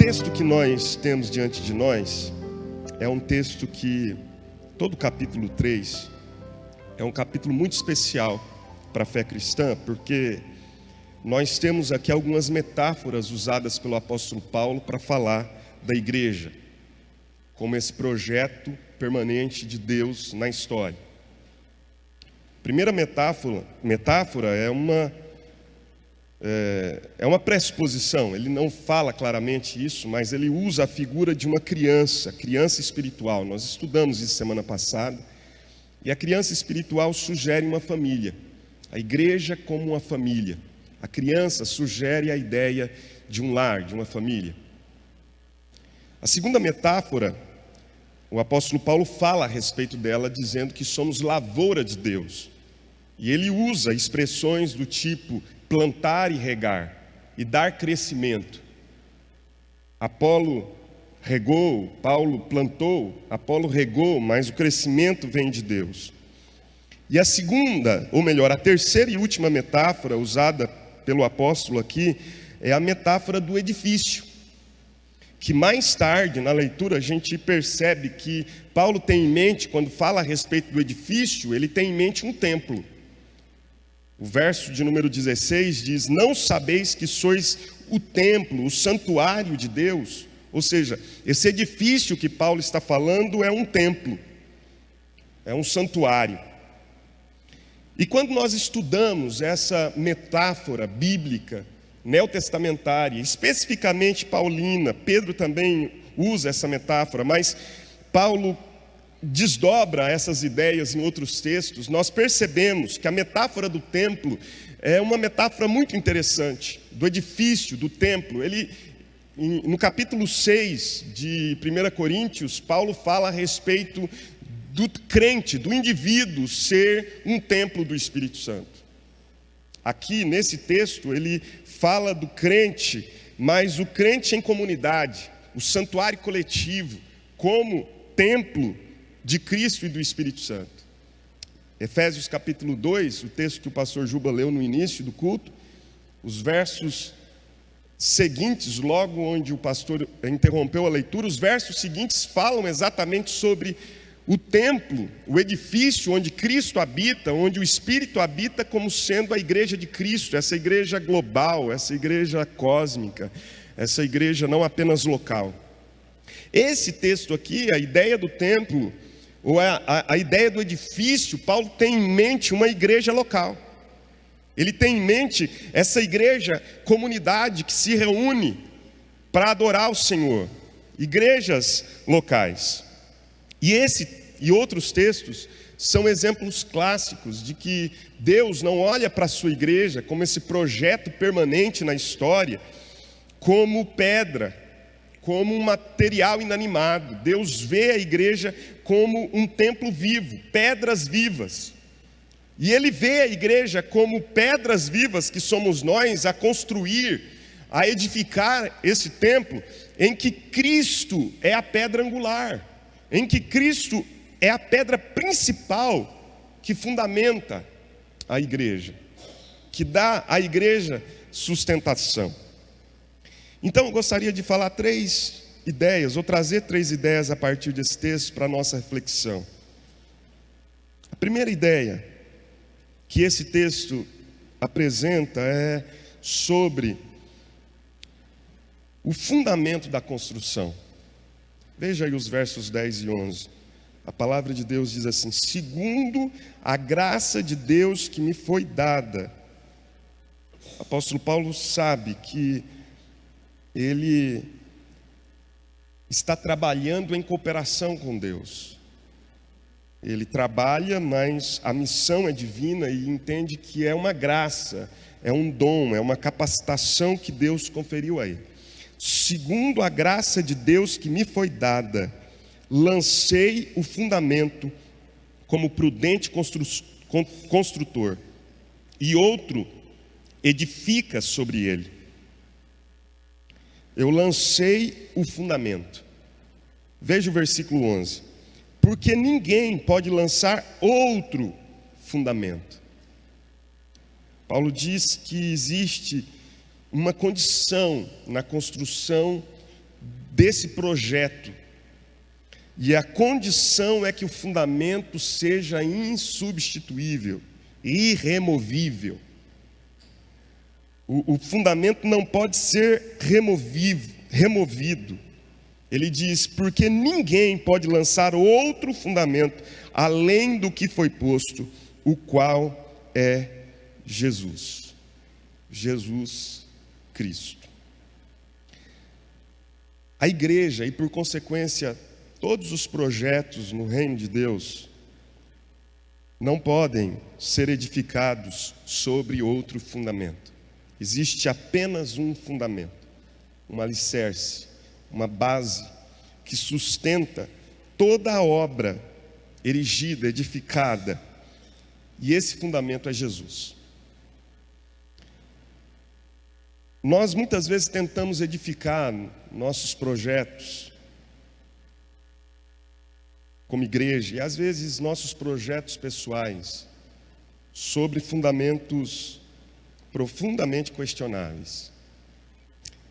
texto que nós temos diante de nós é um texto que, todo o capítulo 3, é um capítulo muito especial para a fé cristã, porque nós temos aqui algumas metáforas usadas pelo apóstolo Paulo para falar da igreja, como esse projeto permanente de Deus na história. A primeira metáfora é uma pressuposição. Ele não fala claramente isso, mas ele usa a figura de uma criança espiritual. Nós estudamos isso semana passada. E a criança espiritual sugere uma família, a igreja como uma família. A criança sugere a ideia de um lar, de uma família. A segunda metáfora, o apóstolo Paulo fala a respeito dela, dizendo que somos lavoura de Deus. E ele usa expressões do tipo plantar e regar, e dar crescimento. Apolo regou, Paulo plantou, Apolo regou, mas o crescimento vem de Deus. E a segunda, ou melhor, a terceira e última metáfora usada pelo apóstolo aqui, é a metáfora do edifício, que mais tarde, na leitura, a gente percebe que Paulo tem em mente, quando fala a respeito do edifício, ele tem em mente um templo. O verso de número 16 diz: não sabeis que sois o templo, o santuário de Deus? Ou seja, esse edifício que Paulo está falando é um templo, é um santuário. E quando nós estudamos essa metáfora bíblica, neotestamentária, especificamente paulina, Pedro também usa essa metáfora, mas Paulo desdobra essas ideias em outros textos, nós percebemos que a metáfora do templo é uma metáfora muito interessante, do edifício, do templo. No capítulo 6 de 1 Coríntios, Paulo fala a respeito do crente, do indivíduo ser um templo do Espírito Santo. Aqui, nesse texto, ele fala do crente, mas o crente em comunidade, o santuário coletivo, como templo de Cristo e do Espírito Santo. Efésios capítulo 2, o texto que o pastor Juba leu no início do culto, os versos seguintes, logo onde o pastor interrompeu a leitura, os versos seguintes falam exatamente sobre o templo, o edifício onde Cristo habita, onde o Espírito habita, como sendo a igreja de Cristo, essa igreja global, essa igreja cósmica, essa igreja não apenas local. Esse texto aqui, a ideia do templo, ou a ideia do edifício, Paulo tem em mente uma igreja local. Ele tem em mente essa igreja, comunidade que se reúne para adorar o Senhor. Igrejas locais. E esse e outros textos são exemplos clássicos de que Deus não olha para a sua igreja como esse projeto permanente na história, como pedra, como um material inanimado. Deus vê a igreja como um templo vivo, pedras vivas. E Ele vê a igreja como pedras vivas que somos nós a construir, a edificar esse templo, em que Cristo é a pedra angular, em que Cristo é a pedra principal que fundamenta a igreja, que dá à igreja sustentação. Então eu gostaria de falar três ideias, ou trazer três ideias a partir desse texto para a nossa reflexão. A primeira ideia que esse texto apresenta é sobre o fundamento da construção. Veja aí os versos 10 e 11. A palavra de Deus diz assim: segundo a graça de Deus que me foi dada. O apóstolo Paulo sabe que ele está trabalhando em cooperação com Deus. Ele trabalha, mas a missão é divina e entende que é uma graça, é um dom, é uma capacitação que Deus conferiu a ele. Segundo a graça de Deus que me foi dada, lancei o fundamento como prudente construtor, e outro edifica sobre ele. Eu lancei o fundamento. Veja o versículo 11. Porque ninguém pode lançar outro fundamento. Paulo diz que existe uma condição na construção desse projeto. E a condição é que o fundamento seja insubstituível, irremovível. O fundamento não pode ser removido. Ele diz, porque ninguém pode lançar outro fundamento além do que foi posto, o qual é Jesus. Jesus Cristo. A igreja, e por consequência, todos os projetos no reino de Deus, não podem ser edificados sobre outro fundamento. Existe apenas um fundamento, um alicerce, uma base que sustenta toda a obra erigida, edificada. E esse fundamento é Jesus. Nós muitas vezes tentamos edificar nossos projetos como igreja, e às vezes nossos projetos pessoais, sobre fundamentos profundamente questionáveis.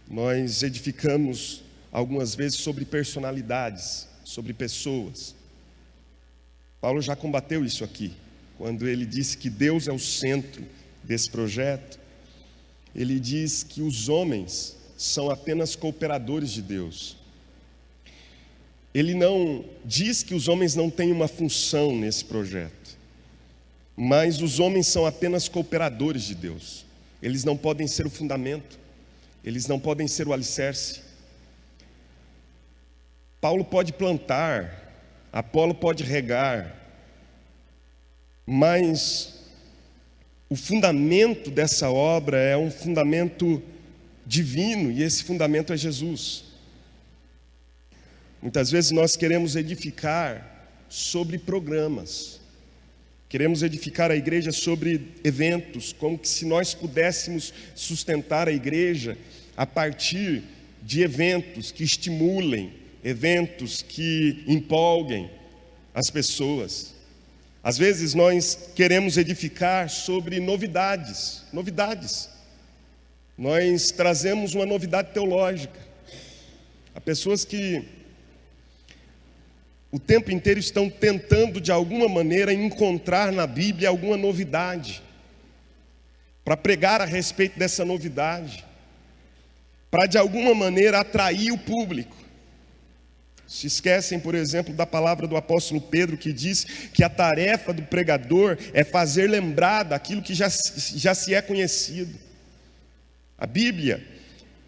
Nós edificamos algumas vezes sobre personalidades, sobre pessoas. Paulo já combateu isso aqui, quando ele disse que Deus é o centro desse projeto. Ele diz que os homens são apenas cooperadores de Deus. Ele não diz que os homens não têm uma função nesse projeto, mas os homens são apenas cooperadores de Deus. Eles não podem ser o fundamento, eles não podem ser o alicerce. Paulo pode plantar, Apolo pode regar, mas o fundamento dessa obra é um fundamento divino, e esse fundamento é Jesus. Muitas vezes nós queremos edificar sobre programas, queremos edificar a igreja sobre eventos, como que se nós pudéssemos sustentar a igreja a partir de eventos que estimulem, eventos que empolguem as pessoas. Às vezes nós queremos edificar sobre novidades. Nós trazemos uma novidade teológica. Há pessoas que o tempo inteiro estão tentando de alguma maneira encontrar na Bíblia alguma novidade, para pregar a respeito dessa novidade, para de alguma maneira atrair o público. Se esquecem, por exemplo, da palavra do apóstolo Pedro, que diz que a tarefa do pregador é fazer lembrar daquilo que já se é conhecido. A Bíblia,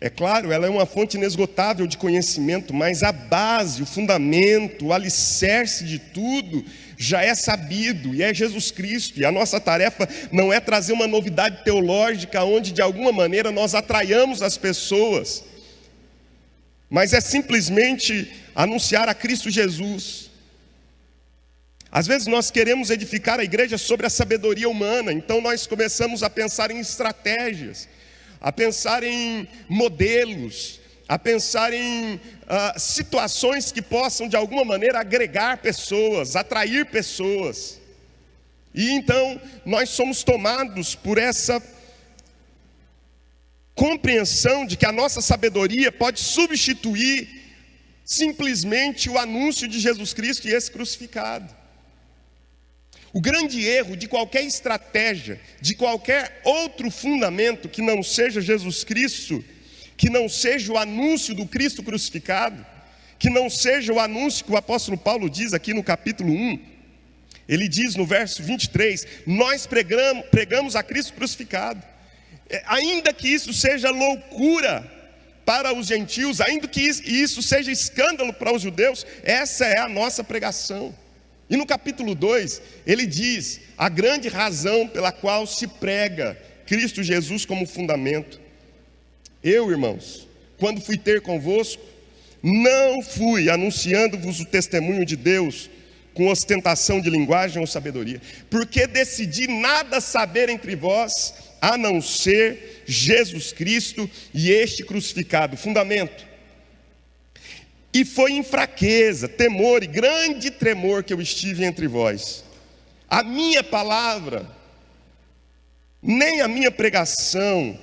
é claro, ela é uma fonte inesgotável de conhecimento, mas a base, o fundamento, o alicerce de tudo já é sabido, e é Jesus Cristo. E a nossa tarefa não é trazer uma novidade teológica onde de alguma maneira nós atraiamos as pessoas, mas é simplesmente anunciar a Cristo Jesus. Às vezes nós queremos edificar a igreja sobre a sabedoria humana, então nós começamos a pensar em estratégias, a pensar em modelos, a pensar em situações que possam de alguma maneira agregar pessoas, atrair pessoas. E então nós somos tomados por essa compreensão de que a nossa sabedoria pode substituir simplesmente o anúncio de Jesus Cristo e esse crucificado. O grande erro de qualquer estratégia, de qualquer outro fundamento que não seja Jesus Cristo, que não seja o anúncio do Cristo crucificado, que não seja o anúncio que o apóstolo Paulo diz aqui no capítulo 1, ele diz no verso 23, nós pregamos a Cristo crucificado. Ainda que isso seja loucura para os gentios, ainda que isso seja escândalo para os judeus, essa é a nossa pregação. E no capítulo 2, ele diz a grande razão pela qual se prega Cristo Jesus como fundamento. Eu, irmãos, quando fui ter convosco, não fui anunciando-vos o testemunho de Deus com ostentação de linguagem ou sabedoria, porque decidi nada saber entre vós, a não ser Jesus Cristo e este crucificado. Fundamento. E foi em fraqueza, temor e grande tremor que eu estive entre vós. A minha palavra, nem a minha pregação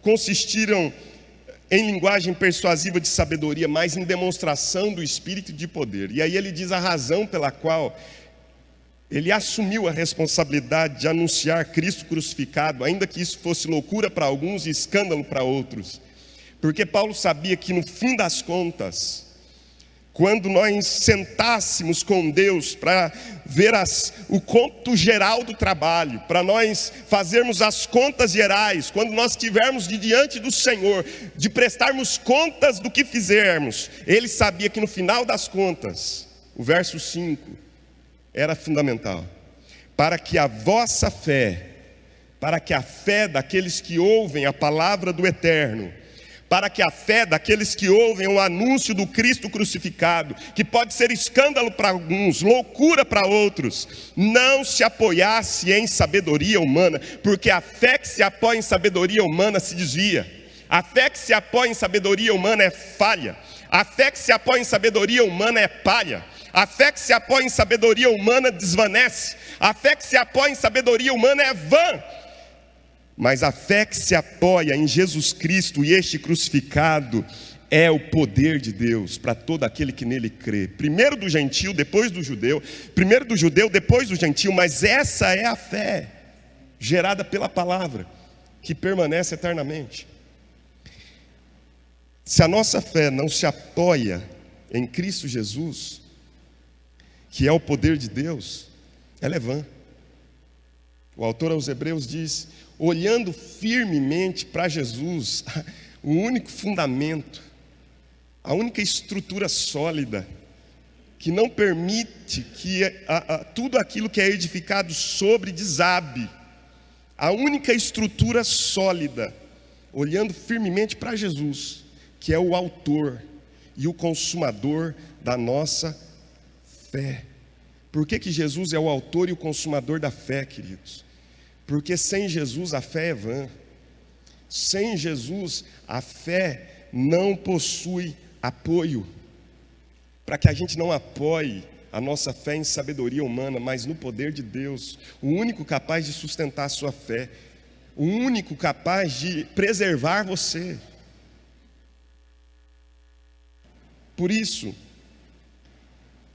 consistiram em linguagem persuasiva de sabedoria, mas em demonstração do Espírito e de poder. E aí ele diz a razão pela qual ele assumiu a responsabilidade de anunciar Cristo crucificado, ainda que isso fosse loucura para alguns e escândalo para outros. Porque Paulo sabia que no fim das contas, quando nós sentássemos com Deus para ver o cômputo geral do trabalho, para nós fazermos as contas gerais, quando nós estivermos diante do Senhor, de prestarmos contas do que fizermos, ele sabia que no final das contas, o verso 5 era fundamental, para que a vossa fé, para que a fé daqueles que ouvem a palavra do Eterno, para que a fé daqueles que ouvem o anúncio do Cristo crucificado, que pode ser escândalo para alguns, loucura para outros, não se apoiasse em sabedoria humana, porque a fé que se apoia em sabedoria humana se desvia, a fé que se apoia em sabedoria humana é falha, a fé que se apoia em sabedoria humana é palha, a fé que se apoia em sabedoria humana desvanece, a fé que se apoia em sabedoria humana é vã. Mas a fé que se apoia em Jesus Cristo e este crucificado é o poder de Deus para todo aquele que nele crê. Primeiro do gentio, depois do judeu. Primeiro do judeu, depois do gentio. Mas essa é a fé gerada pela palavra, que permanece eternamente. Se a nossa fé não se apoia em Cristo Jesus, que é o poder de Deus, ela é vã. O autor aos Hebreus diz: olhando firmemente para Jesus, o único fundamento, a única estrutura sólida, que não permite que tudo aquilo que é edificado sobre desabe, a única estrutura sólida, olhando firmemente para Jesus, que é o autor e o consumador da nossa fé. Por que Jesus é o autor e o consumador da fé, queridos? Porque sem Jesus a fé é vã. Sem Jesus a fé não possui apoio. Para que a gente não apoie a nossa fé em sabedoria humana, mas no poder de Deus, o único capaz de sustentar a sua fé, o único capaz de preservar você. Por isso,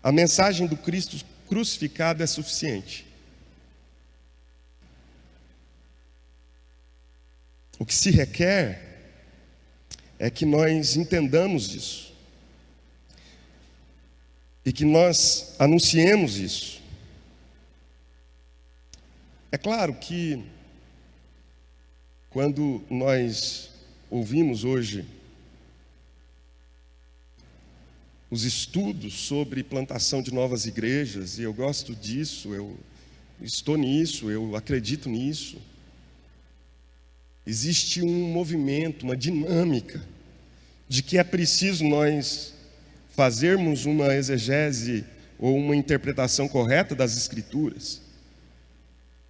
a mensagem do Cristo crucificado é suficiente. O que se requer é que nós entendamos isso e que nós anunciemos isso. É claro que quando nós ouvimos hoje os estudos sobre plantação de novas igrejas, e eu gosto disso, eu estou nisso, eu acredito nisso, existe um movimento, uma dinâmica, de que é preciso nós fazermos uma exegese ou uma interpretação correta das Escrituras,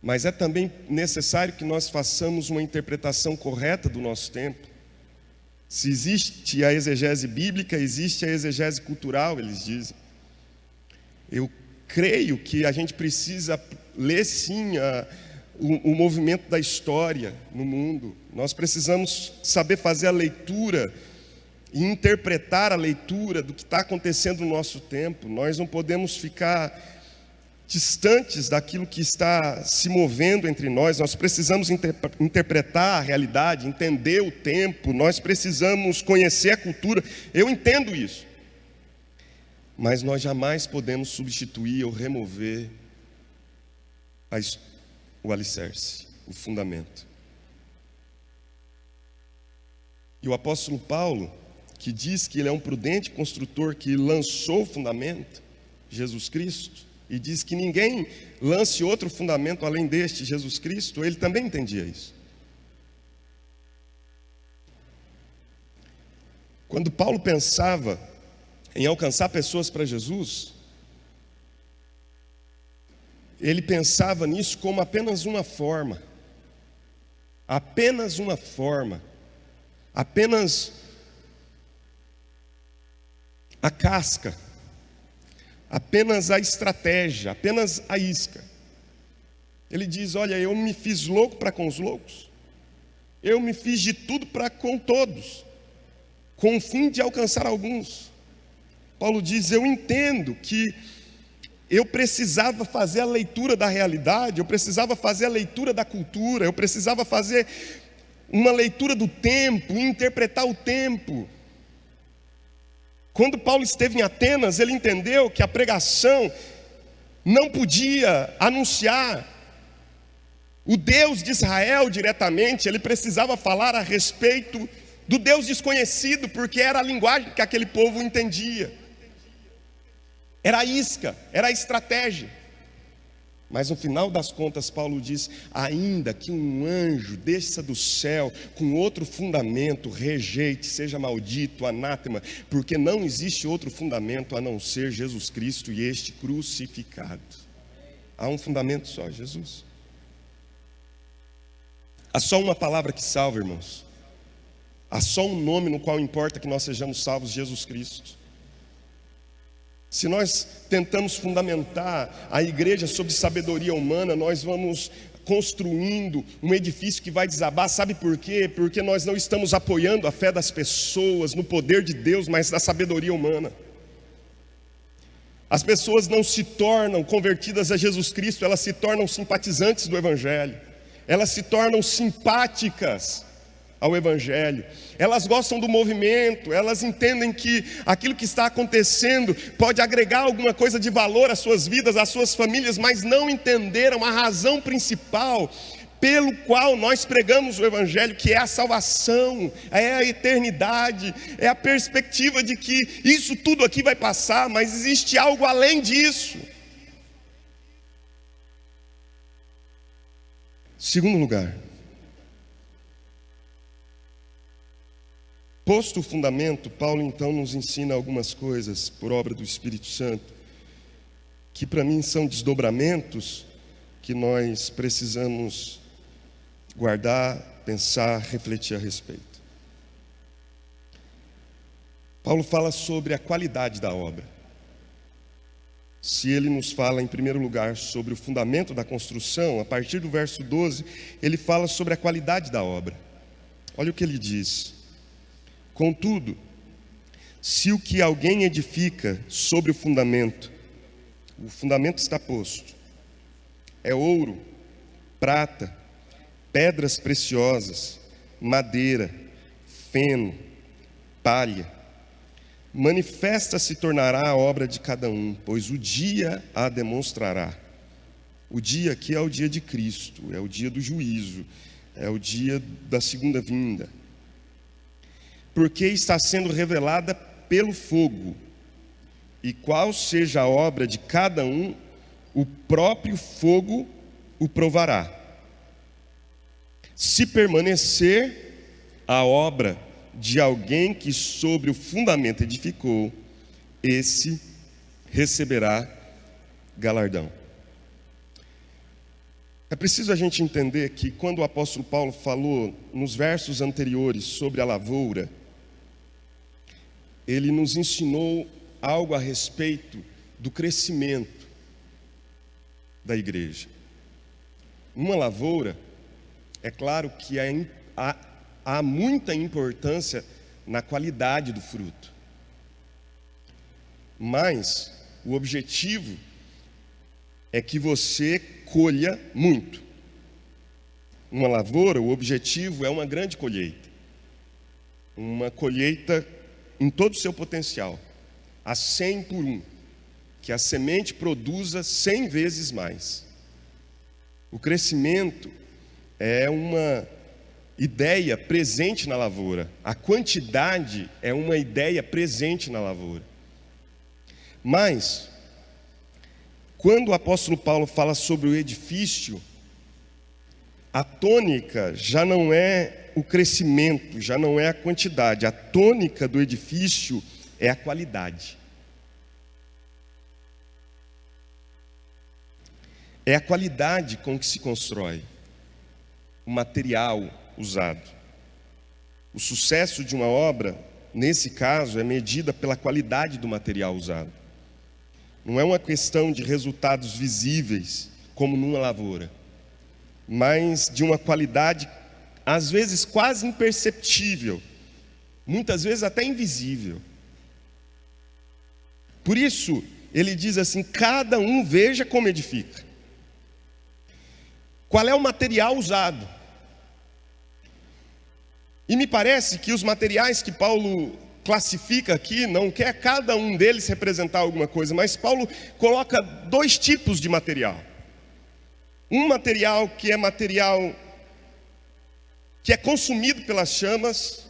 mas é também necessário que nós façamos uma interpretação correta do nosso tempo. Se existe a exegese bíblica, existe a exegese cultural, eles dizem. Eu creio que a gente precisa ler sim o movimento da história no mundo. Nós precisamos saber fazer a leitura e interpretar a leitura do que está acontecendo no nosso tempo. Nós não podemos ficar distantes daquilo que está se movendo entre nós. Nós precisamos interpretar a realidade, entender o tempo, nós precisamos conhecer a cultura. Eu entendo isso, mas nós jamais podemos substituir ou remover o alicerce, o fundamento. E o apóstolo Paulo, que diz que ele é um prudente construtor que lançou o fundamento, Jesus Cristo, e diz que ninguém lance outro fundamento além deste, Jesus Cristo, ele também entendia isso. Quando Paulo pensava em alcançar pessoas para Jesus, ele pensava nisso como apenas uma forma, apenas a casca, apenas a estratégia, apenas a isca. Ele diz: olha, eu me fiz louco para com os loucos, eu me fiz de tudo para com todos, com o fim de alcançar alguns. Paulo diz: eu entendo que eu precisava fazer a leitura da realidade, eu precisava fazer a leitura da cultura, eu precisava fazer uma leitura do tempo, interpretar o tempo. Quando Paulo esteve em Atenas, ele entendeu que a pregação não podia anunciar o Deus de Israel diretamente, ele precisava falar a respeito do Deus desconhecido, porque era a linguagem que aquele povo entendia. Era a isca, era a estratégia. Mas no final das contas, Paulo diz: ainda que um anjo desça do céu com outro fundamento, rejeite, seja maldito, anátema, porque não existe outro fundamento a não ser Jesus Cristo e este crucificado. Há um fundamento só, Jesus. Há só uma palavra que salva, irmãos. Há só um nome no qual importa que nós sejamos salvos: Jesus Cristo. Se nós tentamos fundamentar a igreja sobre sabedoria humana, nós vamos construindo um edifício que vai desabar. Sabe por quê? Porque nós não estamos apoiando a fé das pessoas no poder de Deus, mas na sabedoria humana. As pessoas não se tornam convertidas a Jesus Cristo, elas se tornam simpatizantes do Evangelho, elas se tornam simpáticas ao Evangelho, elas gostam do movimento, elas entendem que aquilo que está acontecendo pode agregar alguma coisa de valor às suas vidas, às suas famílias, mas não entenderam a razão principal pelo qual nós pregamos o Evangelho, que é a salvação, é a eternidade, é a perspectiva de que isso tudo aqui vai passar, mas existe algo além disso. Segundo lugar, posto o fundamento, Paulo então nos ensina algumas coisas por obra do Espírito Santo, que para mim são desdobramentos que nós precisamos guardar, pensar, refletir a respeito. Paulo fala sobre a qualidade da obra. Se ele nos fala em primeiro lugar sobre o fundamento da construção, a partir do verso 12, ele fala sobre a qualidade da obra. Olha o que ele diz: contudo, se o que alguém edifica sobre o fundamento está posto, é ouro, prata, pedras preciosas, madeira, feno, palha, manifesta se tornará a obra de cada um, pois o dia a demonstrará. O dia aqui é o dia de Cristo, é o dia do juízo, é o dia da segunda vinda. Porque está sendo revelada pelo fogo, e qual seja a obra de cada um, o próprio fogo o provará. Se permanecer a obra de alguém que sobre o fundamento edificou, esse receberá galardão. É preciso a gente entender que quando o apóstolo Paulo falou nos versos anteriores sobre a lavoura, ele nos ensinou algo a respeito do crescimento da igreja. Uma lavoura, é claro que há muita importância na qualidade do fruto, mas o objetivo é que você colha muito. Uma lavoura, o objetivo é uma grande colheita, uma colheita em todo o seu potencial, a 100 por 1, que a semente produza 100 vezes mais. O crescimento é uma ideia presente na lavoura, a quantidade é uma ideia presente na lavoura. Mas, quando o apóstolo Paulo fala sobre o edifício, a tônica já não é o crescimento, já não é a quantidade, a tônica do edifício é a qualidade. É a qualidade com que se constrói, o material usado. O sucesso de uma obra, nesse caso, é medida pela qualidade do material usado. Não é uma questão de resultados visíveis, como numa lavoura, mas de uma qualidade, às vezes quase imperceptível, muitas vezes até invisível. Por isso, ele diz assim: cada um veja como edifica. Qual é o material usado? E me parece que os materiais que Paulo classifica aqui, não quer cada um deles representar alguma coisa, mas Paulo coloca dois tipos de material. Um material que é consumido pelas chamas,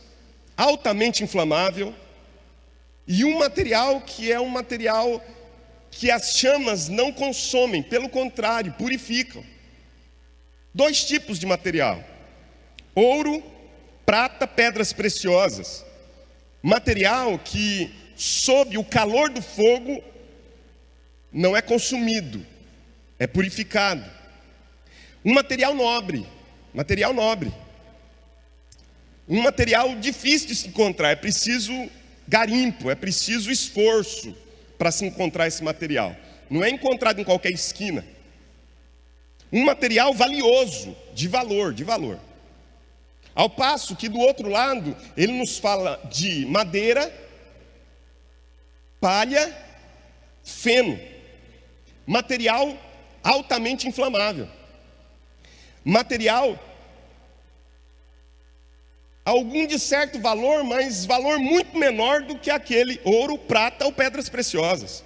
altamente inflamável, e um material que as chamas não consomem, pelo contrário, purificam. Dois tipos de material: ouro, prata, pedras preciosas. Material que, sob o calor do fogo, não é consumido, é purificado. Um material nobre. Um material difícil de se encontrar, é preciso garimpo, é preciso esforço para se encontrar esse material. Não é encontrado em qualquer esquina. Um material valioso, de valor. Ao passo que do outro lado, ele nos fala de madeira, palha, feno. Material altamente inflamável. Material algum de certo valor, mas valor muito menor do que aquele ouro, prata ou pedras preciosas.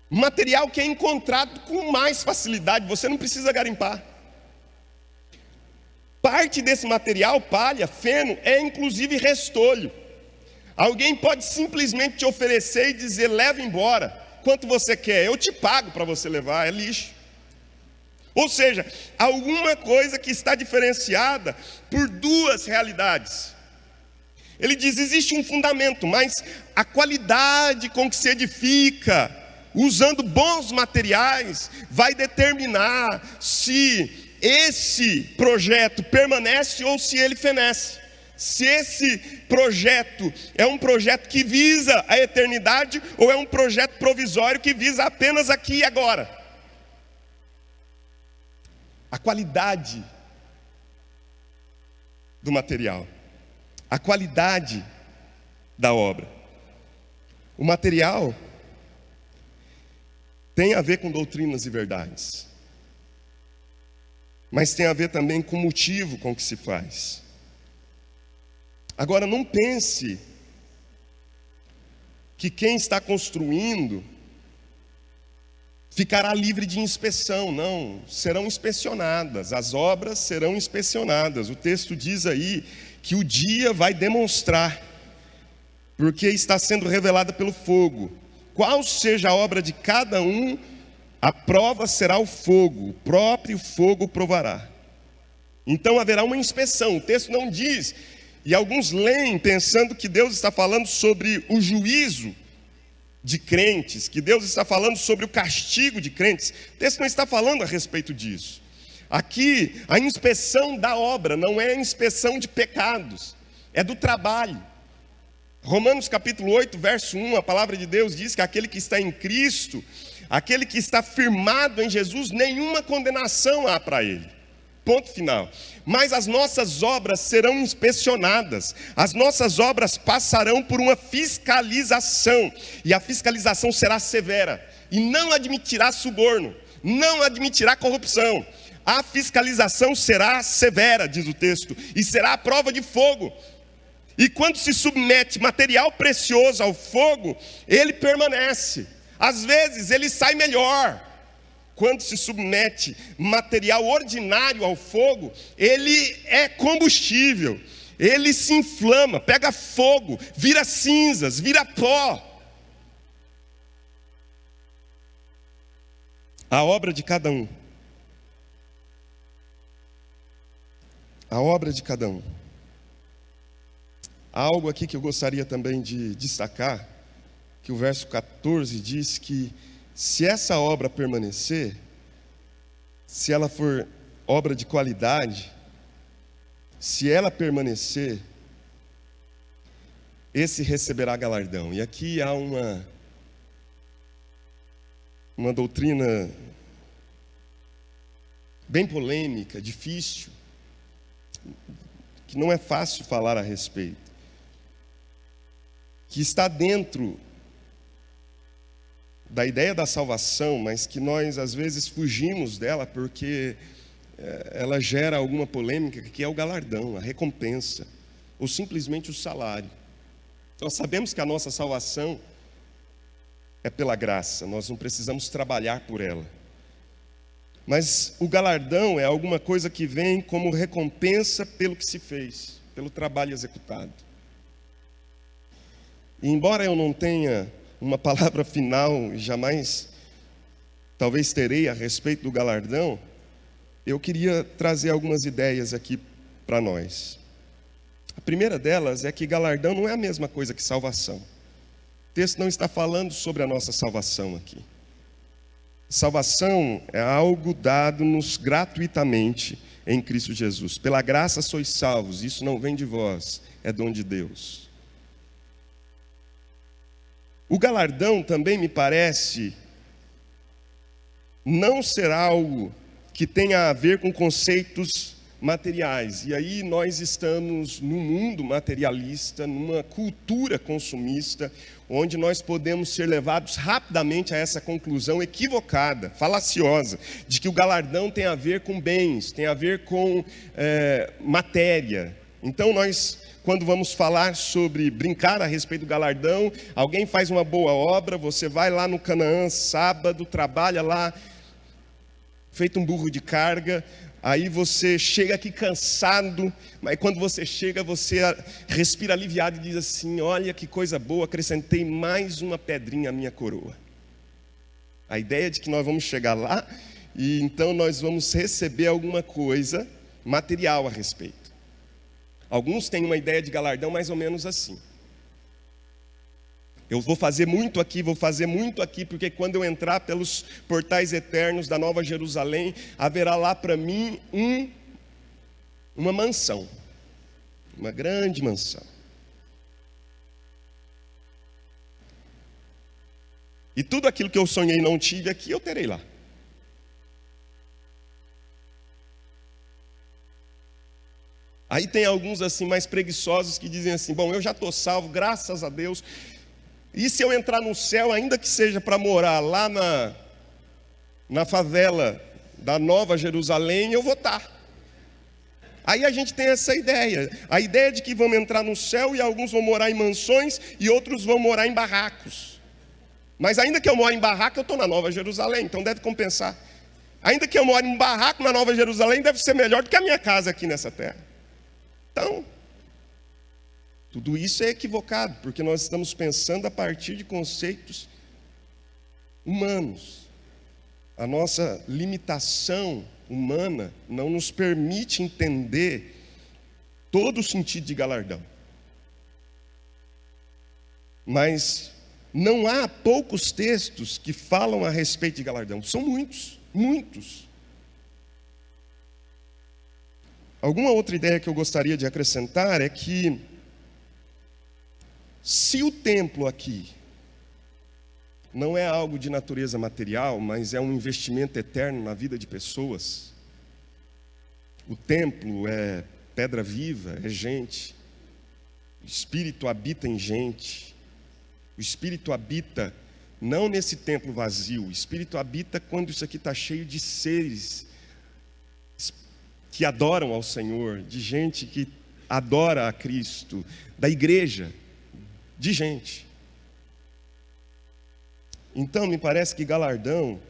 Material que é encontrado com mais facilidade, você não precisa garimpar. Parte desse material, palha, feno, é inclusive restolho. Alguém pode simplesmente te oferecer e dizer: leva embora, quanto você quer, eu te pago para você levar, é lixo. Ou seja, alguma coisa que está diferenciada por duas realidades. Ele diz: existe um fundamento, mas a qualidade com que se edifica, usando bons materiais, vai determinar se esse projeto permanece ou se ele fenece. Se esse projeto é um projeto que visa a eternidade ou é um projeto provisório que visa apenas aqui e agora. A qualidade do material, a qualidade da obra. O material tem a ver com doutrinas e verdades, mas tem a ver também com o motivo com que se faz. Agora, não pense que quem está construindo ficará livre de inspeção. Não, serão inspecionadas, as obras serão inspecionadas. O texto diz aí que o dia vai demonstrar, porque está sendo revelada pelo fogo. Qual seja a obra de cada um, a prova será o fogo, o próprio fogo provará. Então haverá uma inspeção. O texto não diz, e alguns leem pensando que Deus está falando sobre o juízo de crentes, que Deus está falando sobre o castigo de crentes. O texto não está falando a respeito disso. Aqui, a inspeção da obra não é a inspeção de pecados, é do trabalho. Romanos capítulo 8, verso 1, a palavra de Deus diz que aquele que está em Cristo, aquele que está firmado em Jesus, nenhuma condenação há para ele. Ponto final. Mas as nossas obras serão inspecionadas, as nossas obras passarão por uma fiscalização, e a fiscalização será severa, e não admitirá suborno, não admitirá corrupção. A fiscalização será severa, diz o texto, e será a prova de fogo. E quando se submete material precioso ao fogo, ele permanece. Às vezes ele sai melhor. Quando se submete material ordinário ao fogo, ele é combustível, ele se inflama, pega fogo, vira cinzas, vira pó. A obra de cada um. A obra de cada um. Há algo aqui que eu gostaria também de destacar, que o verso 14 diz que se essa obra permanecer, se ela for obra de qualidade, se ela permanecer, esse receberá galardão. E aqui há uma doutrina bem polêmica, difícil, que não é fácil falar a respeito. que está dentro da ideia da salvação, mas que nós às vezes fugimos dela porque ela gera alguma polêmica, que é o galardão, a recompensa, ou simplesmente o salário. Nós sabemos que a nossa salvação é pela graça, nós não precisamos trabalhar por ela. Mas o galardão é alguma coisa que vem como recompensa pelo que se fez, pelo trabalho executado. E embora eu não tenha uma palavra final, jamais talvez terei a respeito do galardão, eu queria trazer algumas ideias aqui para nós. A primeira delas é que galardão não é a mesma coisa que salvação. O texto não está falando sobre a nossa salvação aqui. Salvação é algo dado-nos gratuitamente em Cristo Jesus. Pela graça sois salvos, isso não vem de vós, é dom de Deus. O galardão também me parece não ser algo que tenha a ver com conceitos materiais. E aí nós estamos num mundo materialista, numa cultura consumista, onde nós podemos ser levados rapidamente a essa conclusão equivocada, falaciosa, de que o galardão tem a ver com bens, tem a ver com matéria. Então nós, quando vamos falar sobre brincar a respeito do galardão, alguém faz uma boa obra, você vai lá no Canaã sábado, trabalha lá, feito um burro de carga, aí você chega aqui cansado, mas quando você chega, você respira aliviado e diz assim: olha que coisa boa, acrescentei mais uma pedrinha à minha coroa. A ideia de que nós vamos chegar lá e então nós vamos receber alguma coisa material a respeito. Alguns têm uma ideia de galardão mais ou menos assim: eu vou fazer muito aqui, porque quando eu entrar pelos portais eternos da Nova Jerusalém, haverá lá para mim uma mansão, uma grande mansão. E tudo aquilo que eu sonhei e não tive aqui, eu terei lá. Aí tem alguns assim mais preguiçosos que dizem assim: bom, eu já estou salvo, graças a Deus. E se eu entrar no céu, ainda que seja para morar lá na favela da Nova Jerusalém, eu vou estar. Aí a gente tem essa ideia, a ideia de que vamos entrar no céu e alguns vão morar em mansões e outros vão morar em barracos. Mas ainda que eu more em barraco, eu estou na Nova Jerusalém, então deve compensar. Ainda que eu more em barraco na Nova Jerusalém, deve ser melhor do que a minha casa aqui nessa terra. Então, tudo isso é equivocado, porque nós estamos pensando a partir de conceitos humanos. A nossa limitação humana não nos permite entender todo o sentido de galardão. Mas não há poucos textos que falam a respeito de galardão. São muitos, muitos. Alguma outra ideia que eu gostaria de acrescentar é que, se o templo aqui não é algo de natureza material, mas é um investimento eterno na vida de pessoas, o templo é pedra viva, é gente, o Espírito habita em gente, o Espírito habita não nesse templo vazio, o Espírito habita quando isso aqui está cheio de seres que adoram ao Senhor, de gente que adora a Cristo, da igreja, de gente. Então me parece que galardão,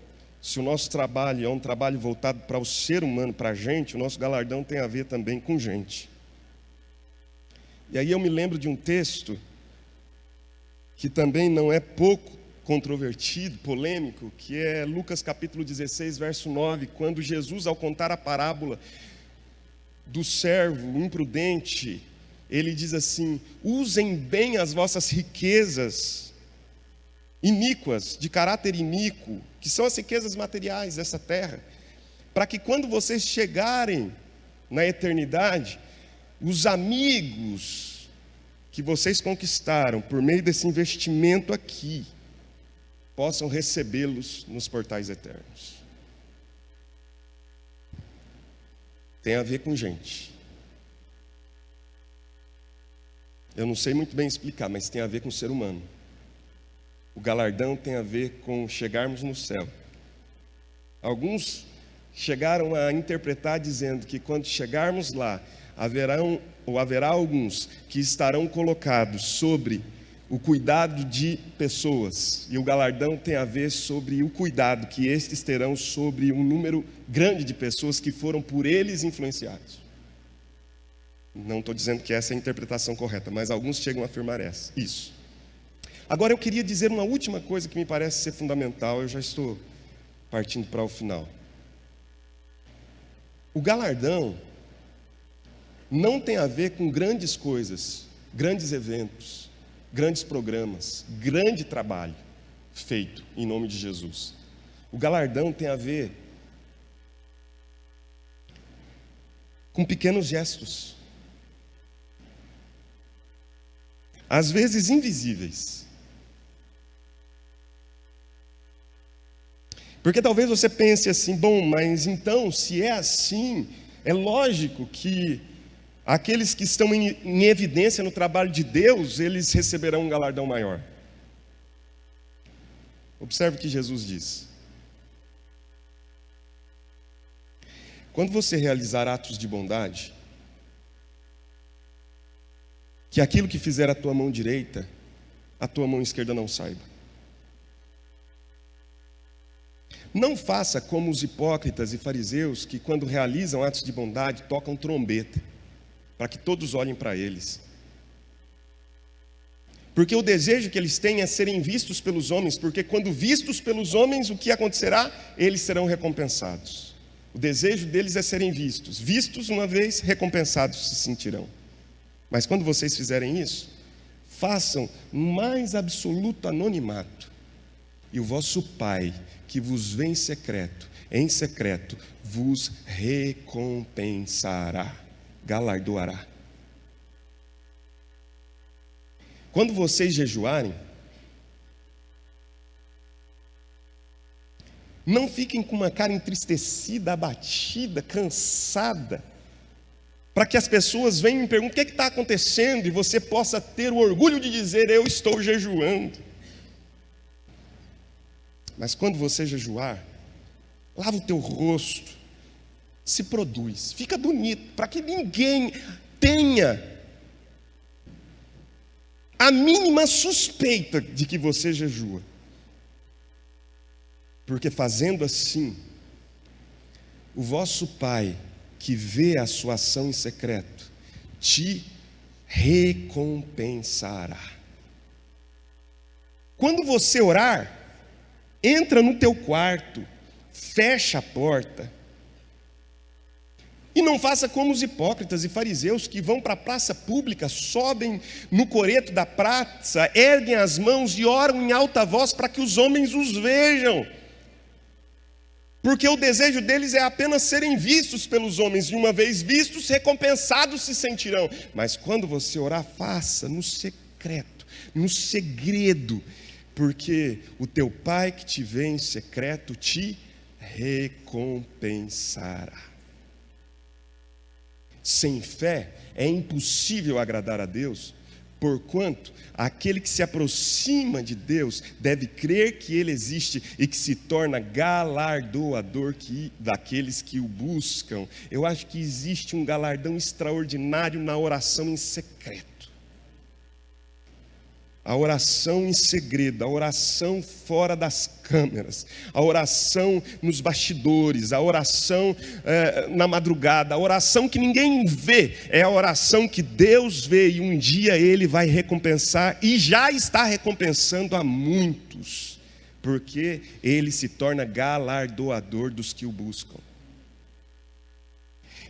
se o nosso trabalho é um trabalho voltado para o ser humano, para a gente, o nosso galardão tem a ver também com gente. E aí eu me lembro de um texto que também não é pouco controvertido, polêmico, que é Lucas capítulo 16, verso 9, quando Jesus, ao contar a parábola do servo imprudente, ele diz assim: usem bem as vossas riquezas iníquas, de caráter iníquo, que são as riquezas materiais dessa terra, para que quando vocês chegarem na eternidade, os amigos que vocês conquistaram por meio desse investimento aqui, possam recebê-los nos portais eternos. Tem a ver com gente. Eu não sei muito bem explicar, mas tem a ver com o ser humano. O galardão tem a ver com chegarmos no céu. Alguns chegaram a interpretar dizendo que quando chegarmos lá, haverá alguns que estarão colocados sobre o cuidado de pessoas, e o galardão tem a ver sobre o cuidado que estes terão sobre um número grande de pessoas que foram por eles influenciados. Não estou dizendo que essa é a interpretação correta, mas alguns chegam a afirmar isso. Agora eu queria dizer uma última coisa que me parece ser fundamental, eu já estou partindo para o final. O galardão não tem a ver com grandes coisas, grandes eventos, grandes programas, grande trabalho feito em nome de Jesus. O galardão tem a ver com pequenos gestos, às vezes invisíveis. Porque talvez você pense assim, bom, mas então, se é assim, é lógico que aqueles que estão em evidência no trabalho de Deus, eles receberão um galardão maior. Observe o que Jesus diz. Quando você realizar atos de bondade, que aquilo que fizer a tua mão direita, a tua mão esquerda não saiba. Não faça como os hipócritas e fariseus que, quando realizam atos de bondade, tocam trombeta, para que todos olhem para eles. Porque o desejo que eles têm é serem vistos pelos homens, porque quando vistos pelos homens, o que acontecerá? Eles serão recompensados. O desejo deles é serem vistos. Vistos uma vez, recompensados se sentirão. Mas quando vocês fizerem isso, façam no mais absoluto anonimato. E o vosso Pai, que vos vê em secreto, vos recompensará, galardoará. Quando vocês jejuarem, não fiquem com uma cara entristecida, abatida, cansada, para que as pessoas venham e me perguntem o que está acontecendo, e você possa ter o orgulho de dizer, eu estou jejuando. Mas quando você jejuar, lava o teu rosto, se produz, fica bonito, para que ninguém tenha a mínima suspeita de que você jejua. Porque fazendo assim, o vosso Pai, que vê a sua ação em secreto, te recompensará. Quando você orar, entra no teu quarto, fecha a porta, e não faça como os hipócritas e fariseus que vão para a praça pública, sobem no coreto da praça, erguem as mãos e oram em alta voz para que os homens os vejam. Porque o desejo deles é apenas serem vistos pelos homens, e uma vez vistos, recompensados se sentirão. Mas quando você orar, faça no secreto, no segredo, porque o teu Pai que te vê em secreto te recompensará. Sem fé é impossível agradar a Deus, porquanto aquele que se aproxima de Deus deve crer que Ele existe e que se torna galardoador daqueles que o buscam. Eu acho que existe um galardão extraordinário na oração em secreto. A oração em segredo, a oração fora das câmeras, a oração nos bastidores, a oração na madrugada, a oração que ninguém vê, é a oração que Deus vê e um dia Ele vai recompensar e já está recompensando a muitos, porque Ele se torna galardoador dos que o buscam.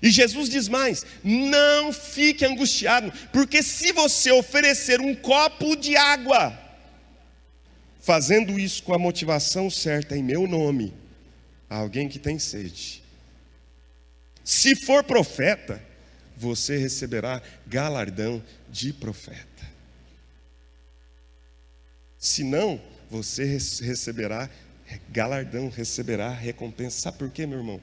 E Jesus diz mais, não fique angustiado, porque se você oferecer um copo de água, fazendo isso com a motivação certa em meu nome, a alguém que tem sede, se for profeta, você receberá galardão de profeta. Se não, você receberá galardão, receberá recompensa. Sabe por quê, meu irmão?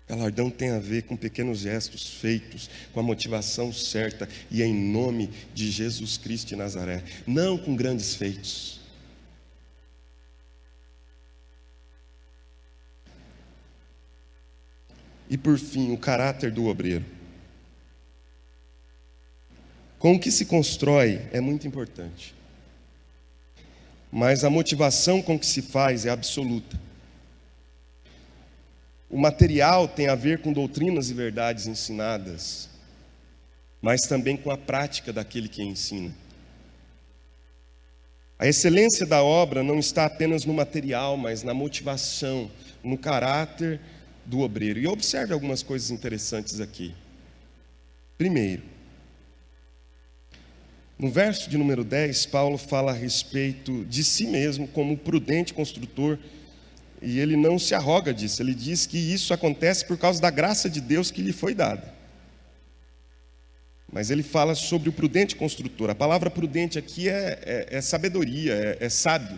Galardão tem a ver com pequenos gestos feitos, com a motivação certa e em nome de Jesus Cristo de Nazaré, não com grandes feitos. E por fim, o caráter do obreiro. Com o que se constrói é muito importante, mas a motivação com que se faz é absoluta. O material tem a ver com doutrinas e verdades ensinadas, mas também com a prática daquele que ensina. A excelência da obra não está apenas no material, mas na motivação, no caráter do obreiro. E observe algumas coisas interessantes aqui. Primeiro, no verso de número 10, Paulo fala a respeito de si mesmo como prudente construtor, e ele não se arroga disso. Ele diz que isso acontece por causa da graça de Deus que lhe foi dada. Mas ele fala sobre o prudente construtor. A palavra prudente aqui é sabedoria, é sábio.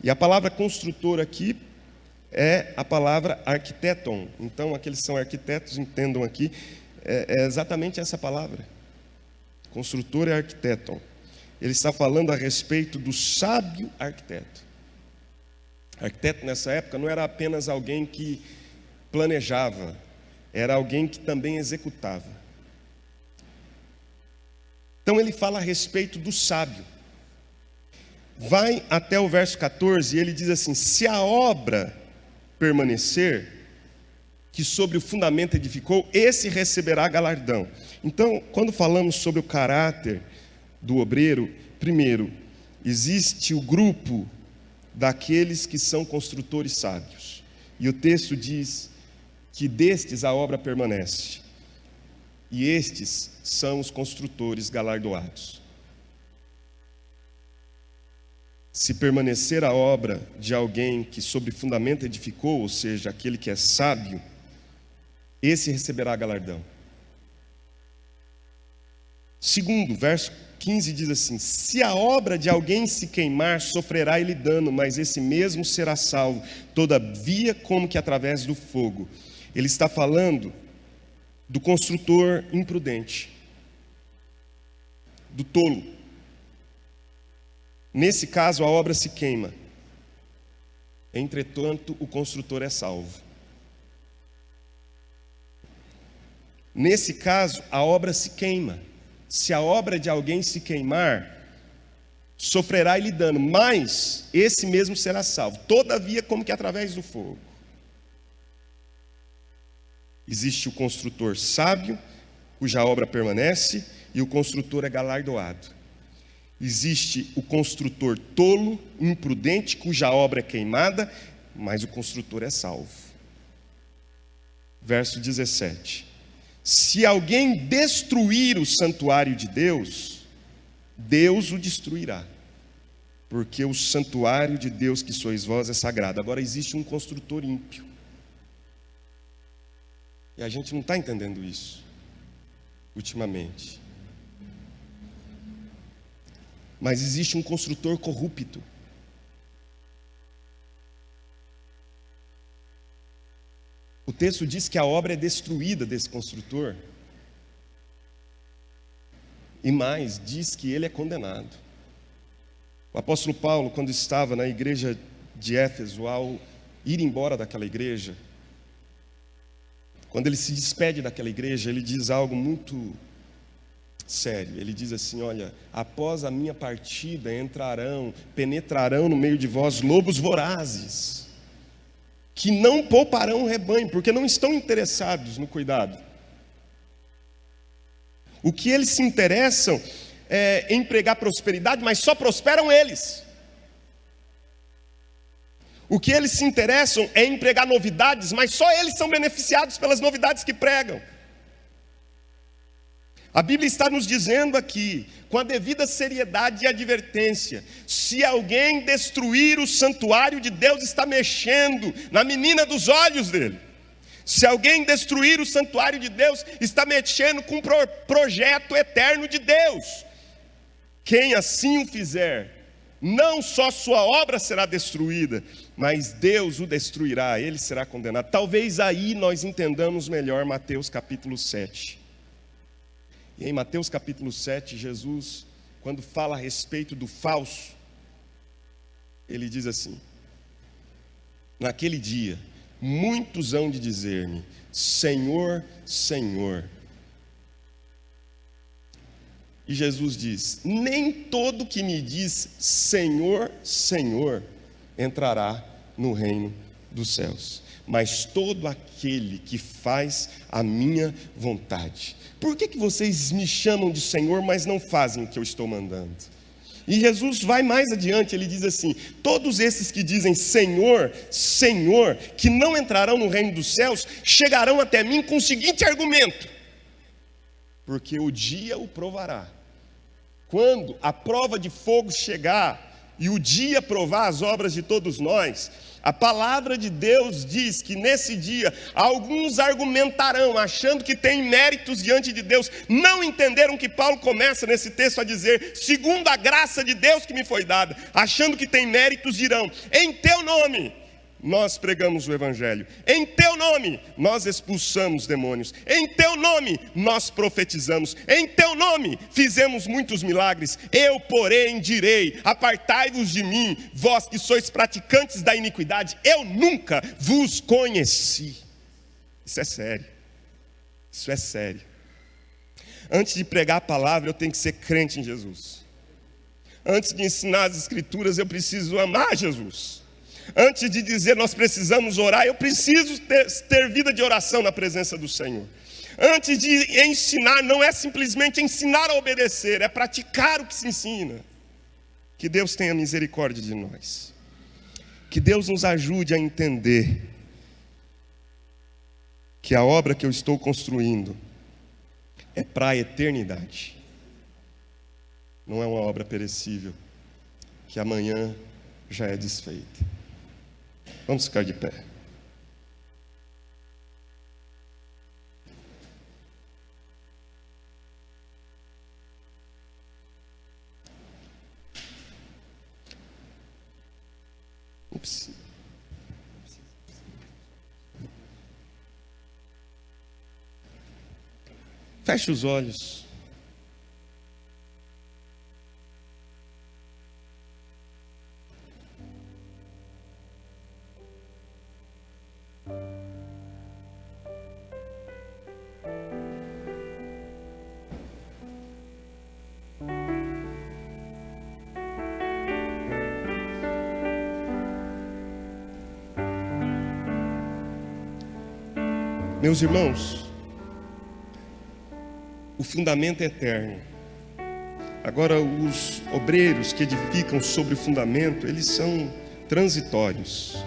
E a palavra construtor aqui é a palavra arquiteton. Então, aqueles que são arquitetos entendam aqui, é exatamente essa palavra. Construtor é arquiteton. Ele está falando a respeito do sábio arquiteto. Arquiteto nessa época não era apenas alguém que planejava, era alguém que também executava. Então ele fala a respeito do sábio. Vai até o verso 14 e ele diz assim: se a obra permanecer, que sobre o fundamento edificou, esse receberá galardão. Então, quando falamos sobre o caráter do obreiro, primeiro, existe o grupo daqueles que são construtores sábios. E o texto diz que destes a obra permanece. E estes são os construtores galardoados. Se permanecer a obra de alguém que sobre fundamento edificou, ou seja, aquele que é sábio, esse receberá galardão. Segundo, verso 15 diz assim: se a obra de alguém se queimar, sofrerá ele dano, mas esse mesmo será salvo, todavia como que através do fogo. Ele está falando do construtor imprudente, do tolo. Nesse caso, a obra se queima, entretanto, o construtor é salvo. Nesse caso, a obra se queima. Se a obra de alguém se queimar, sofrerá ele dano, mas esse mesmo será salvo, todavia como que através do fogo. Existe o construtor sábio, cuja obra permanece, e o construtor é galardoado. Existe o construtor tolo, imprudente, cuja obra é queimada, mas o construtor é salvo. Verso 17. Se alguém destruir o santuário de Deus, Deus o destruirá, porque o santuário de Deus que sois vós é sagrado. Agora existe um construtor ímpio, e a gente não está entendendo isso ultimamente. Mas existe um construtor corrupto. O texto diz que a obra é destruída desse construtor. E mais, diz que ele é condenado. O apóstolo Paulo, quando estava na igreja de Éfeso, ao ir embora daquela igreja, quando ele se despede daquela igreja, ele diz algo muito sério. Ele diz assim: olha, após a minha partida penetrarão no meio de vós lobos vorazes, que não pouparão o rebanho, porque não estão interessados no cuidado. O que eles se interessam é em pregar prosperidade, mas só prosperam eles. O que eles se interessam é em pregar novidades, mas só eles são beneficiados pelas novidades que pregam. A Bíblia está nos dizendo aqui, com a devida seriedade e advertência: se alguém destruir o santuário de Deus, está mexendo na menina dos olhos dele. Se alguém destruir o santuário de Deus, está mexendo com o projeto eterno de Deus. Quem assim o fizer, Não só sua obra será destruída, mas Deus o destruirá, ele será condenado. Talvez aí nós entendamos melhor Mateus capítulo 7. E em Mateus capítulo 7, Jesus, quando fala a respeito do falso, ele diz assim: naquele dia, muitos hão de dizer-me, Senhor, Senhor. E Jesus diz: nem todo que me diz Senhor, Senhor entrará no reino dos céus, mas todo aquele que faz a minha vontade. Por que vocês me chamam de Senhor, mas não fazem o que eu estou mandando? E Jesus vai mais adiante, ele diz assim: todos esses que dizem Senhor, Senhor, que não entrarão no reino dos céus, chegarão até mim com o seguinte argumento: porque o dia o provará. Quando a prova de fogo chegar e o dia provar as obras de todos nós, a palavra de Deus diz que nesse dia alguns argumentarão, achando que têm méritos diante de Deus. Não entenderam que Paulo começa nesse texto a dizer: segundo a graça de Deus que me foi dada, achando que têm méritos, dirão: em teu nome nós pregamos o evangelho, em teu nome nós expulsamos demônios, em teu nome nós profetizamos, em teu nome fizemos muitos milagres. Eu, porém, direi: apartai-vos de mim, vós que sois praticantes da iniquidade, eu nunca vos conheci. Isso é sério, isso é sério. Antes de pregar a palavra, eu tenho que ser crente em Jesus. Antes de ensinar as escrituras, eu preciso amar Jesus. Antes de dizer nós precisamos orar, eu preciso ter vida de oração na presença do Senhor. Antes de ensinar, não é simplesmente ensinar a obedecer, é praticar o que se ensina. Que Deus tenha misericórdia de nós. Que Deus nos ajude a entender que a obra que eu estou construindo é para a eternidade. Não é uma obra perecível, que amanhã já é desfeita. Vamos ficar de pé. Ups. Feche os olhos. Meus irmãos, o fundamento é eterno. Agora, os obreiros que edificam sobre o fundamento, eles são transitórios.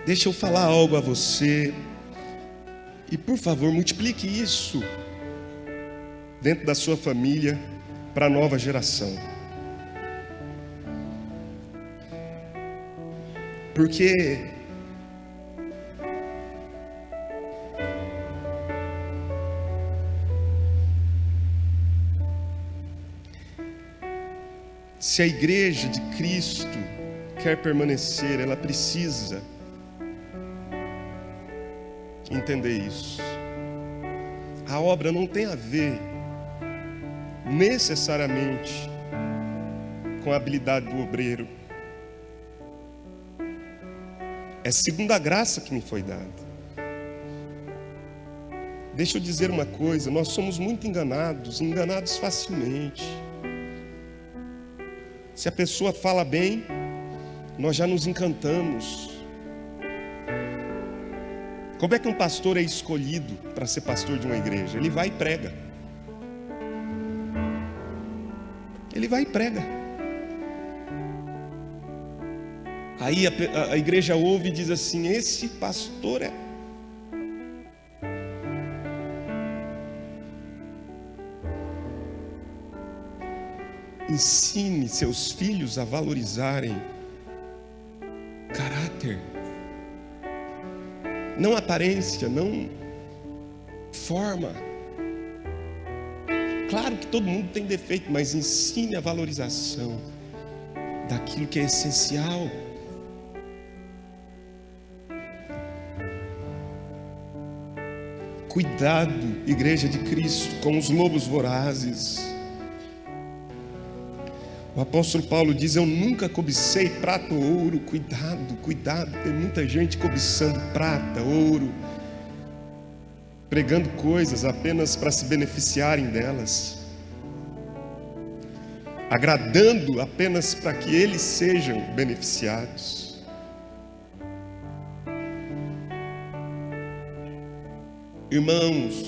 Deixa eu falar algo a você, e por favor, multiplique isso dentro da sua família para a nova geração. Porque se a igreja de Cristo quer permanecer, ela precisa entender isso. A obra não tem a ver necessariamente com a habilidade do obreiro. É segundo a graça que me foi dada. Deixa eu dizer uma coisa: nós somos muito enganados facilmente. Se a pessoa fala bem, nós já nos encantamos. Como é que um pastor é escolhido para ser pastor de uma igreja? Ele vai e prega. Ele vai e prega. Aí a igreja ouve e diz assim: esse pastor é... Ensine seus filhos a valorizarem caráter, não aparência, não forma. Claro que todo mundo tem defeito, mas ensine a valorização daquilo que é essencial. Cuidado, igreja de Cristo, com os lobos vorazes. O apóstolo Paulo diz: eu nunca cobicei prata ou ouro. Cuidado, cuidado, tem muita gente cobiçando prata, ouro, pregando coisas apenas para se beneficiarem delas, agradando apenas para que eles sejam beneficiados. Irmãos,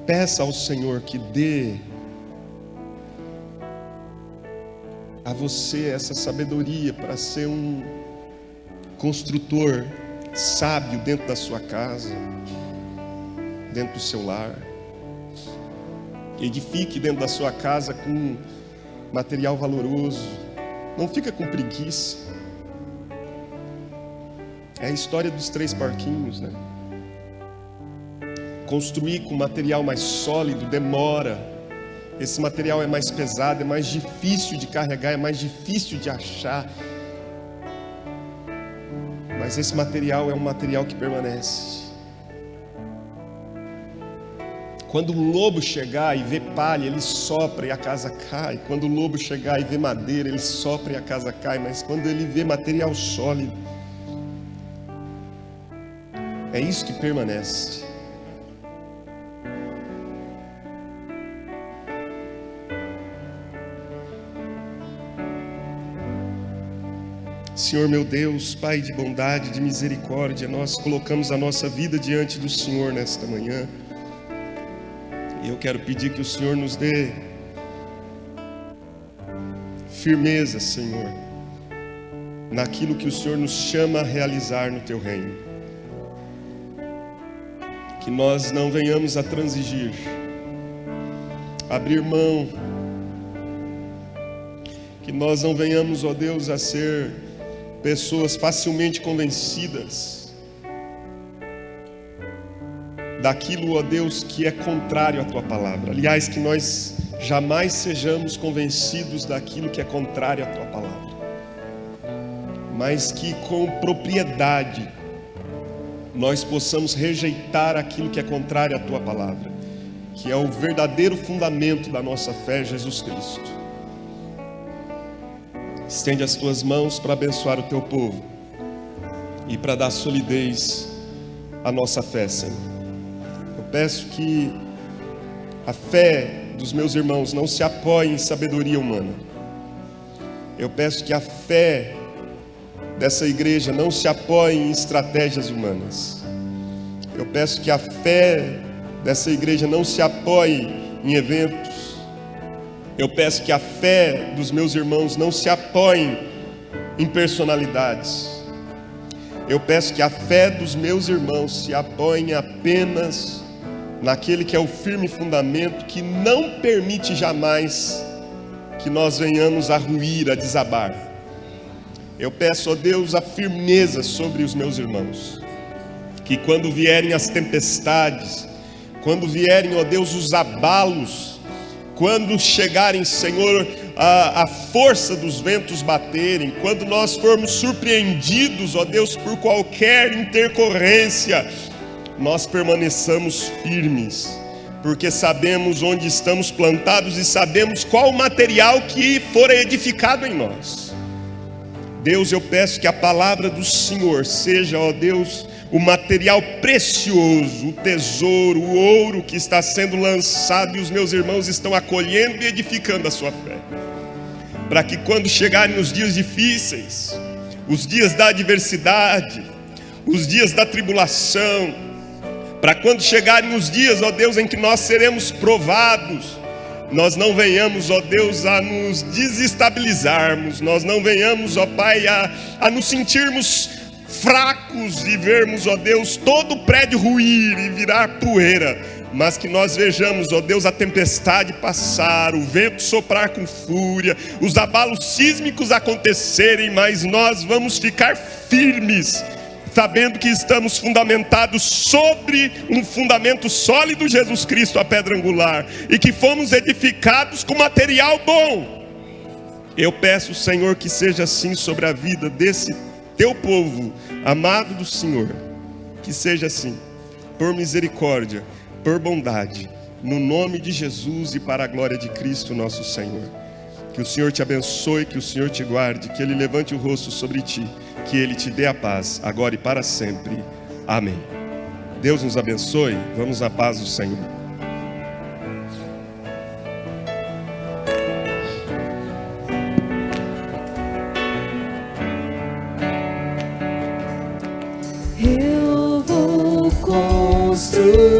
peça ao Senhor que dê a você essa sabedoria para ser um construtor sábio dentro da sua casa, dentro do seu lar. Edifique dentro da sua casa com material valoroso. Não fica com preguiça. É a história dos 3 porquinhos, né? Construir com material mais sólido demora. Esse material é mais pesado, é mais difícil de carregar, é mais difícil de achar. Mas esse material é um material que permanece. Quando o lobo chegar e vê palha, ele sopra e a casa cai. Quando o lobo chegar e vê madeira, ele sopra e a casa cai. Mas quando ele vê material sólido, é isso que permanece. Senhor meu Deus, Pai de bondade, de misericórdia, nós colocamos a nossa vida diante do Senhor nesta manhã. E eu quero pedir que o Senhor nos dê firmeza, Senhor, naquilo que o Senhor nos chama a realizar no Teu reino. Que nós não venhamos a transigir, abrir mão, que nós não venhamos, ó Deus, a ser pessoas facilmente convencidas daquilo, ó Deus, que é contrário à Tua palavra. Aliás, que nós jamais sejamos convencidos daquilo que é contrário à Tua palavra, mas que com propriedade nós possamos rejeitar aquilo que é contrário à Tua palavra, que é o verdadeiro fundamento da nossa fé, Jesus Cristo. Estende as Tuas mãos para abençoar o Teu povo e para dar solidez à nossa fé, Senhor. Eu peço que a fé dos meus irmãos não se apoie em sabedoria humana. Eu peço que a fé dessa igreja não se apoie em estratégias humanas. Eu peço que a fé dessa igreja não se apoie em eventos. Eu peço que a fé dos meus irmãos não se apoie em personalidades. Eu peço que a fé dos meus irmãos se apoie apenas naquele que é o firme fundamento que não permite jamais que nós venhamos a ruir, a desabar. Eu peço, ó Deus, a firmeza sobre os meus irmãos, que quando vierem as tempestades, quando vierem, ó Deus, os abalos, quando chegarem, Senhor, a força dos ventos baterem, quando nós formos surpreendidos, ó Deus, por qualquer intercorrência, nós permaneçamos firmes, porque sabemos onde estamos plantados e sabemos qual o material que for edificado em nós. Deus, eu peço que a palavra do Senhor seja, ó Deus, o material precioso, o tesouro, o ouro que está sendo lançado e os meus irmãos estão acolhendo e edificando a sua fé, para que quando chegarem os dias difíceis, os dias da adversidade, os dias da tribulação, para quando chegarem os dias, ó Deus, em que nós seremos provados, nós não venhamos, ó Deus, a nos desestabilizarmos, nós não venhamos, ó Pai, a nos sentirmos fracos e vermos, ó Deus, todo o prédio ruir e virar poeira, mas que nós vejamos, ó Deus, a tempestade passar, o vento soprar com fúria, os abalos sísmicos acontecerem, mas nós vamos ficar firmes, sabendo que estamos fundamentados sobre um fundamento sólido, Jesus Cristo, a pedra angular, e que fomos edificados com material bom. Eu peço, Senhor, que seja assim sobre a vida desse teu povo, amado do Senhor, que seja assim, por misericórdia, por bondade, no nome de Jesus e para a glória de Cristo nosso Senhor. Que o Senhor te abençoe, que o Senhor te guarde, que Ele levante o rosto sobre ti, que Ele te dê a paz, agora e para sempre. Amém. Deus nos abençoe, vamos na paz do Senhor. Eu vou construir